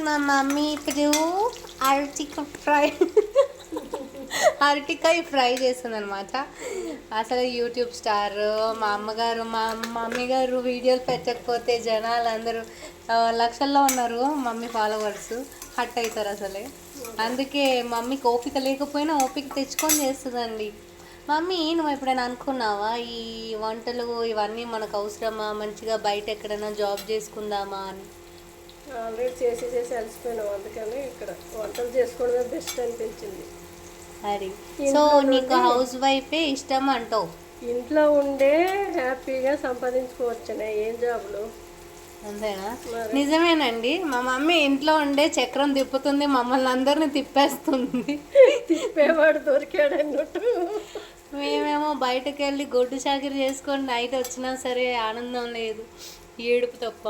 మా మమ్మీ ఇప్పుడు అరటికాయ ఫ్రై చేస్తుంది అనమాట. అసలు యూట్యూబ్ స్టార్ మా అమ్మగారు, మా మమ్మీ గారు వీడియోలు పెట్టకపోతే జనాలు అందరూ లక్షల్లో ఉన్నారు మమ్మీ ఫాలోవర్స్, హట్ అవుతారు అసలే. అందుకే మమ్మీకి ఓపిక లేకపోయినా ఓపిక తెచ్చుకొని చేస్తుందండి. మమ్మీ నువ్వు ఎప్పుడైనా అనుకున్నావా ఈ వంటలు ఇవన్నీ మనకు అవసరమా, మంచిగా బయట ఎక్కడైనా జాబ్ చేసుకుందామా అని? ఆల్రెడీ చేసి అలసిపోయినాం, అందుకని ఇక్కడ వంటలు చేసుకోవడమే బెస్ట్ అనిపించింది. అది సో నీకు హౌస్ వైఫే ఇష్టం అంటావు? ఇంట్లో ఉండే హ్యాపీగా సంపాదించుకోవచ్చునే, ఏం జాబులు. అంతేనా? నిజమేనండి. మా మమ్మీ ఇంట్లో ఉండే చక్రం తిప్పుతుంది, మమ్మల్ని అందరిని తిప్పేస్తుంది. తిప్పేవాడు దొరికాడు అన్నట్టు. మేమేమో బయటకు వెళ్ళి గొడ్డు చాకరీ చేసుకొని నైట్ వచ్చినా సరే ఆనందం లేదు, ఏడుపు తప్ప.